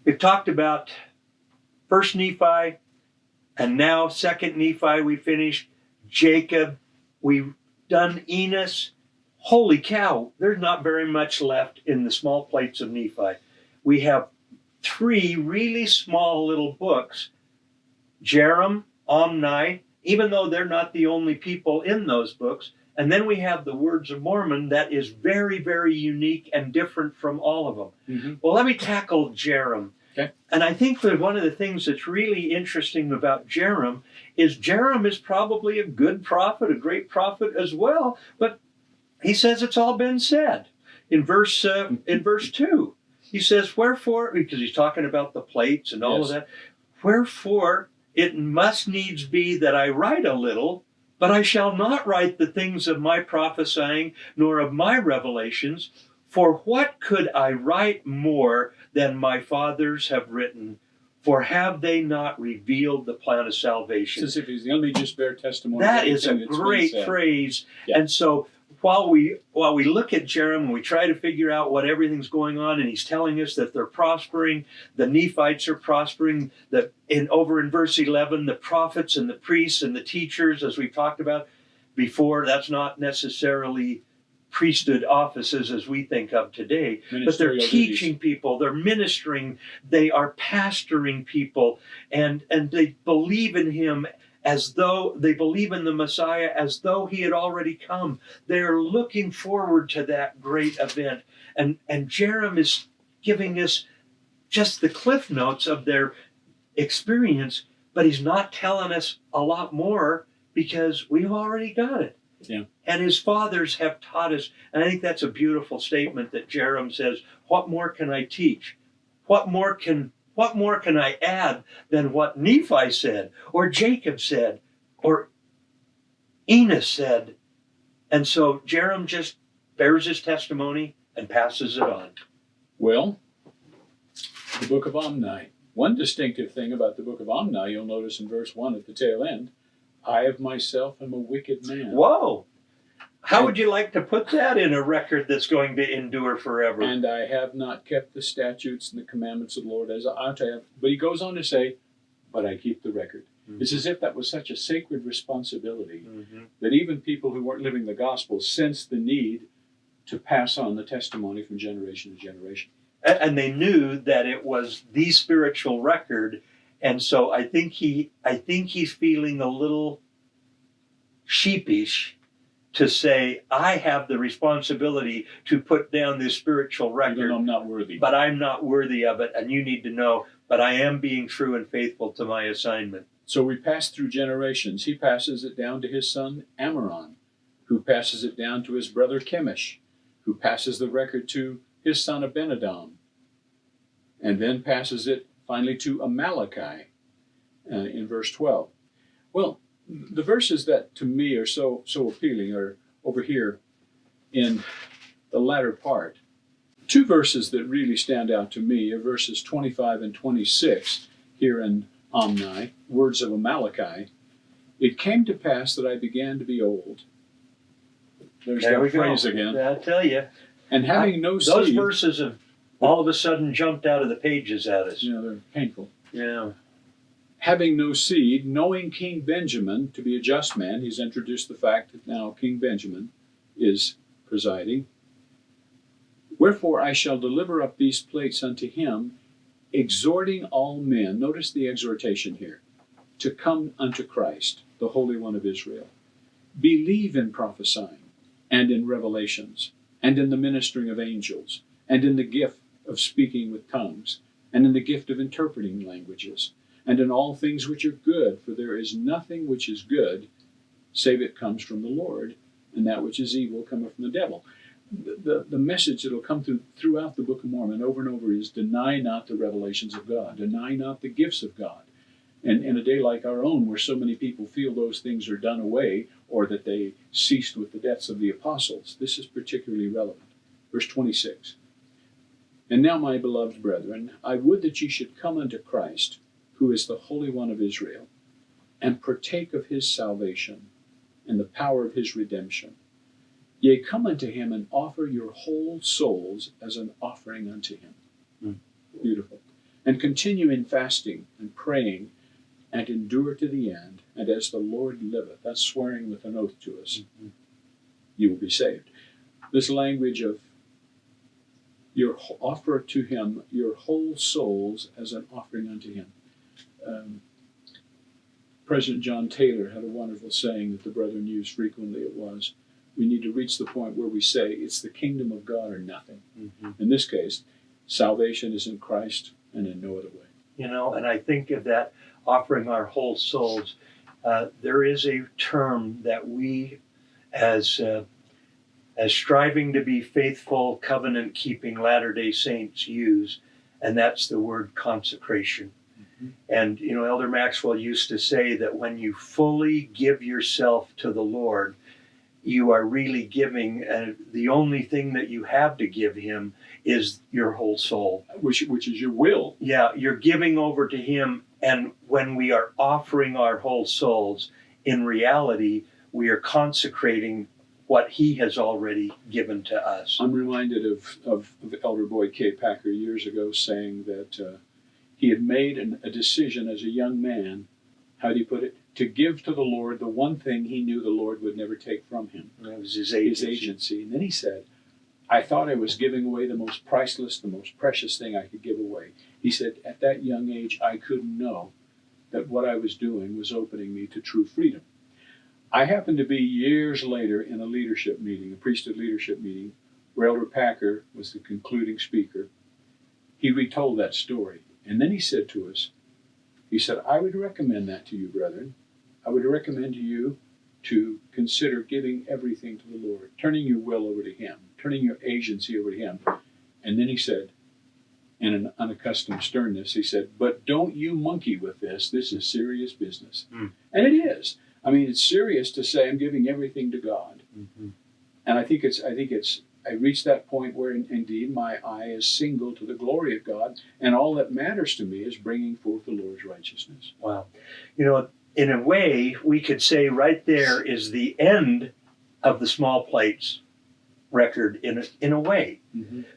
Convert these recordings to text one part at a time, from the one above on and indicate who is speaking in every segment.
Speaker 1: we've talked about First Nephi, and now Second Nephi we finished. Jacob, we've done Enos. Holy cow, there's not very much left in the small plates of Nephi. We have 3 really small little books, Jerem, Omni, even though they're not the only people in those books. And then we have the Words of Mormon that is very, very unique and different from all of them. Mm-hmm. Well, let me tackle Jerem.
Speaker 2: Okay.
Speaker 1: And I think that one of the things that's really interesting about Jerem is probably a good prophet, a great prophet as well, but he says it's all been said. In verse 2, he says, wherefore, because he's talking about the plates and all of that, wherefore it must needs be that I write a little, but I shall not write the things of my prophesying, nor of my revelations. For what could I write more than my fathers have written? For have they not revealed the plan of salvation?
Speaker 2: As if he's the only just bear testimony.
Speaker 1: That is a great phrase. Yeah. And so while we look at Jerem and we try to figure out what everything's going on, and he's telling us that they're prospering, the Nephites are prospering, over in verse 11, the prophets and the priests and the teachers, as we've talked about before, that's not necessarily priesthood offices as we think of today, but they're teaching people, they're ministering, they are pastoring people, and they believe in him as though they believe in the Messiah as though he had already come. They're looking forward to that great event. And Jerem is giving us just the cliff notes of their experience, but he's not telling us a lot more because we've already got it.
Speaker 2: Yeah.
Speaker 1: And his fathers have taught us. And I think that's a beautiful statement that Jerem says, what more can I teach? What more can I add than what Nephi said, or Jacob said, or Enos said? And so Jerem just bears his testimony and passes it on.
Speaker 2: Well, the book of Omni. One distinctive thing about the book of Omni, you'll notice in verse 1 at the tail end, I of myself am a wicked man.
Speaker 1: Whoa! How would you like to put that in a record that's going to endure forever?
Speaker 2: And I have not kept the statutes and the commandments of the Lord as I ought to have. But he goes on to say, but I keep the record. Mm-hmm. It's as if that was such a sacred responsibility that even people who weren't living the gospel sensed the need to pass on the testimony from generation to generation.
Speaker 1: And they knew that it was the spiritual record. And so I think he's feeling a little sheepish to say, I have the responsibility to put down this spiritual record.
Speaker 2: Even though I'm not worthy.
Speaker 1: But I'm not worthy of it, and you need to know, but I am being true and faithful to my assignment.
Speaker 2: So we pass through generations. He passes it down to his son Ammoron, who passes it down to his brother Chemish, who passes the record to his son Abinadom, and then passes it finally to Amaleki in verse 12. Well, the verses that to me are so appealing are over here in the latter part. 2 verses that really stand out to me are verses 25 and 26 here in Omni, words of Amaleki. It came to pass that I began to be old. There's that phrase again.
Speaker 1: I tell you.
Speaker 2: And having no seed.
Speaker 1: Those verses have all of a sudden jumped out of the pages at us.
Speaker 2: Yeah, they're painful.
Speaker 1: Yeah.
Speaker 2: Having no seed, knowing King Benjamin to be a just man, he's introduced the fact that now King Benjamin is presiding. Wherefore I shall deliver up these plates unto him, exhorting all men, notice the exhortation here, to come unto Christ, the Holy One of Israel. Believe in prophesying, and in revelations, and in the ministering of angels, and in the gift of speaking with tongues, and in the gift of interpreting languages, and in all things which are good, for there is nothing which is good, save it comes from the Lord, and that which is evil cometh from the devil. The message that will come throughout the Book of Mormon over and over is deny not the revelations of God, deny not the gifts of God. And in a day like our own, where so many people feel those things are done away, or that they ceased with the deaths of the apostles, this is particularly relevant. Verse 26. And now, my beloved brethren, I would that ye should come unto Christ, who is the Holy One of Israel, and partake of his salvation and the power of his redemption. Yea, come unto him and offer your whole souls as an offering unto him. Beautiful. and continue in fasting and praying, and endure to the end, and as the Lord liveth, that's swearing with an oath to us, you will be saved. This language of your offer to him your whole souls as an offering unto him. President John Taylor had a wonderful saying that the brethren used frequently. It was, we need to reach the point where we say it's the kingdom of God or nothing. In this case, salvation is in Christ and in no other way.
Speaker 1: You know, and I think of that offering our whole souls. There is a term that we, as striving to be faithful, covenant-keeping Latter-day Saints use, and that's the word consecration. And, you know, Elder Maxwell used to say that when you fully give yourself to the Lord, you are really giving, the only thing that you have to give him is your whole soul.
Speaker 2: Which is your will.
Speaker 1: Yeah, you're giving over to him, and when we are offering our whole souls, in reality, we are consecrating what he has already given to us.
Speaker 2: I'm reminded of Elder Boyd K. Packer years ago saying that he had made a decision as a young man, how do you put it, to give to the Lord the one thing he knew the Lord would never take from him.
Speaker 1: It was his agency.
Speaker 2: And then he said, I thought I was giving away the most priceless, the most precious thing I could give away. He said, at that young age, I couldn't know that what I was doing was opening me to true freedom. I happened to be years later in a leadership meeting, a priesthood leadership meeting, where Elder Packer was the concluding speaker. He retold that story. And then he said to us, he said, I would recommend that to you, brethren. I would recommend to you to consider giving everything to the Lord, turning your will over to him, turning your agency over to him. And then he said, in an unaccustomed sternness, he said, but don't you monkey with this. This is serious business. And it is. I mean, it's serious to say I'm giving everything to God. And I reached that point where indeed my eye is single to the glory of God, and all that matters to me is bringing forth the Lord's righteousness.
Speaker 1: Wow. You know, in a way, we could say right there is the end of the small plates record in a way.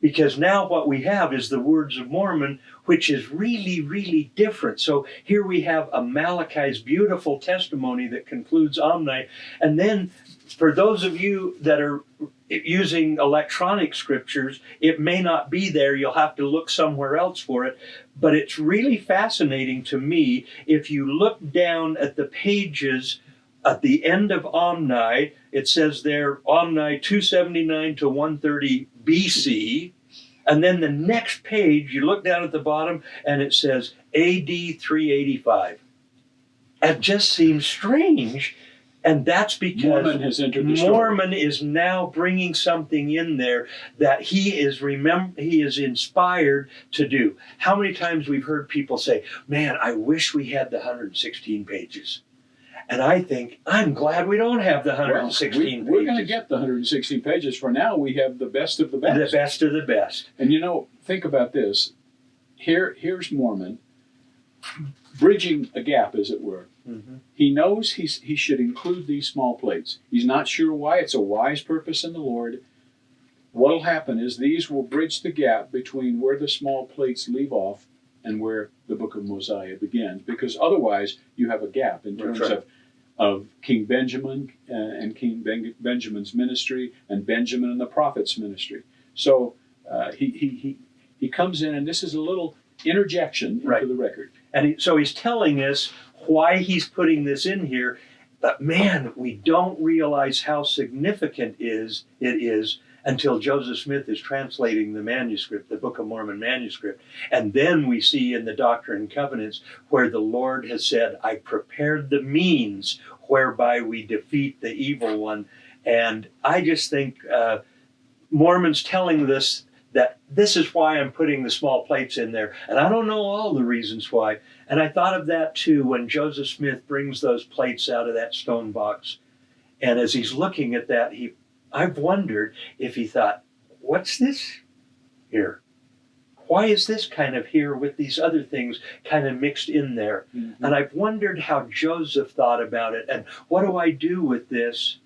Speaker 1: Because now what we have is the Words of Mormon, which is really, really different. So here we have a Malachi's beautiful testimony that concludes Omni. And then for those of you that are using electronic scriptures, it may not be there. You'll have to look somewhere else for it. But it's really fascinating to me if you look down at the pages at the end of Omni. It says there, Omni 279 to 130 BC. And then the next page, you look down at the bottom, and it says AD 385. It just seems strange. And that's because
Speaker 2: Mormon has entered the story.
Speaker 1: Mormon is now bringing something in there that he is inspired to do. How many times we've heard people say, man, I wish we had the 116 pages. And I think, I'm glad we don't have the 116 pages.
Speaker 2: We're going to get the 116 pages. For now, we have the best of the best.
Speaker 1: The best of the best.
Speaker 2: And you know, think about this. Here's Mormon bridging a gap, as it were. He knows he should include these small plates. He's not sure why. It's a wise purpose in the Lord. What will happen is these will bridge the gap between where the small plates leave off and where the book of Mosiah begins. Because otherwise, you have a gap in terms of King Benjamin and King Benjamin's ministry and Benjamin and the prophet's ministry. So he comes in, and this is a little interjection into the record.
Speaker 1: And so he's telling us why he's putting this in here. But man, we don't realize how significant it is until Joseph Smith is translating the manuscript, the Book of Mormon manuscript. And then we see in the Doctrine and Covenants where the Lord has said, I prepared the means whereby we defeat the evil one. And I just think Mormon's telling us that this is why I'm putting the small plates in there. And I don't know all the reasons why. And I thought of that too when Joseph Smith brings those plates out of that stone box. And as he's looking at that, I've wondered if he thought, what's this here? Why is this kind of here with these other things kind of mixed in there? And I've wondered how Joseph thought about it. And what do I do with this?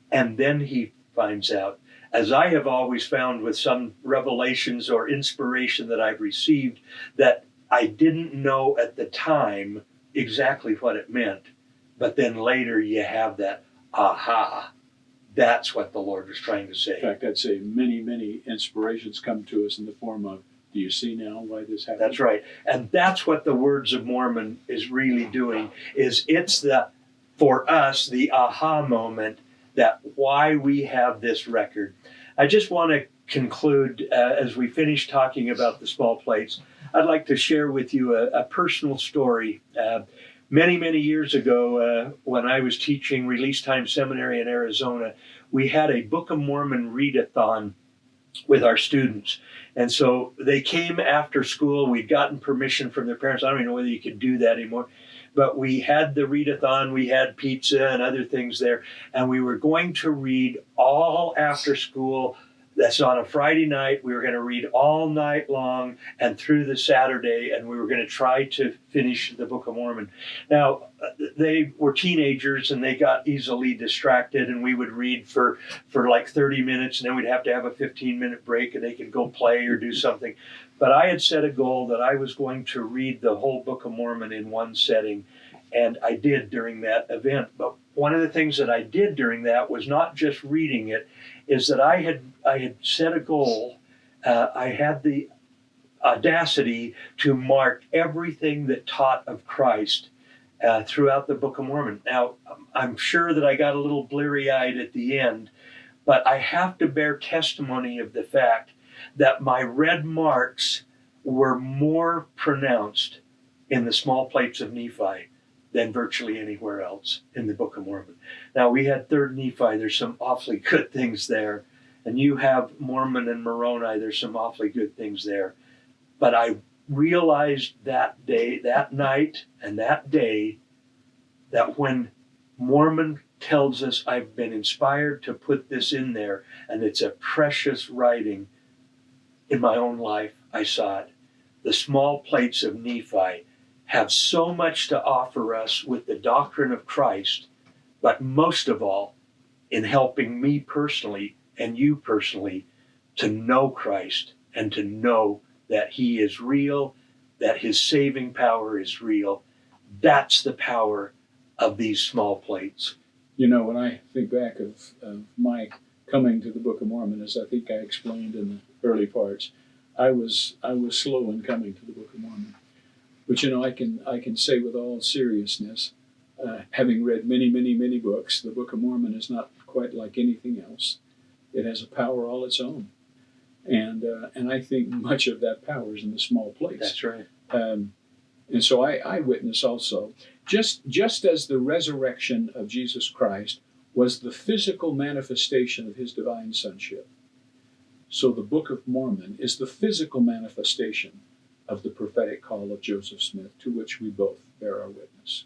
Speaker 1: And then he finds out. as I have always found with some revelations or inspiration that I've received, that I didn't know at the time exactly what it meant. But then later you have that, aha, that's what the Lord was trying to say.
Speaker 2: In fact, I'd say many, many inspirations come to us in the form of, do you see now why this happened?
Speaker 1: That's right. And that's what the Words of Mormon is really doing, is it's for us, the aha moment that why we have this record. I just want to conclude, as we finish talking about the small plates, I'd like to share with you a personal story. Many, many years ago, when I was teaching Release Time Seminary in Arizona, we had a Book of Mormon readathon with our students. And so they came after school. We'd gotten permission from their parents. I don't even know whether you could do that anymore. But we had the readathon, we had pizza and other things there, and we were going to read all after school. That's on a Friday night. We were going to read all night long and through the Saturday, and we were going to try to finish the Book of Mormon. Now, they were teenagers, and they got easily distracted, and we would read for like 30 minutes, and then we'd have to have a 15-minute break, and they could go play or do something. But I had set a goal that I was going to read the whole Book of Mormon in one setting, and I did during that event. But one of the things that I did during that was not just reading it, is that I had set a goal. I had the audacity to mark everything that taught of Christ throughout the Book of Mormon. Now, I'm sure that I got a little bleary-eyed at the end, but I have to bear testimony of the fact that my red marks were more pronounced in the small plates of Nephi than virtually anywhere else in the Book of Mormon. Now, we had 3rd Nephi. There's some awfully good things there. And you have Mormon and Moroni. There's some awfully good things there. But I realized that day, that night, and that day, that when Mormon tells us I've been inspired to put this in there, and it's a precious writing, in my own life, I saw it. The small plates of Nephi have so much to offer us with the doctrine of Christ, but most of all, in helping me personally and you personally to know Christ and to know that He is real, that His saving power is real. That's the power of these small plates.
Speaker 2: You know, when I think back of my coming to the Book of Mormon, as I think I explained in the early parts, I was slow in coming to the Book of Mormon. But you know, I can say with all seriousness, having read many, many, many books, the Book of Mormon is not quite like anything else. It has a power all its own, and I think much of that power is in the small plates.
Speaker 1: That's right.
Speaker 2: And so I witness also, just as the resurrection of Jesus Christ was the physical manifestation of His divine sonship, so the Book of Mormon is the physical manifestation of the prophetic call of Joseph Smith, to which we both bear our witness.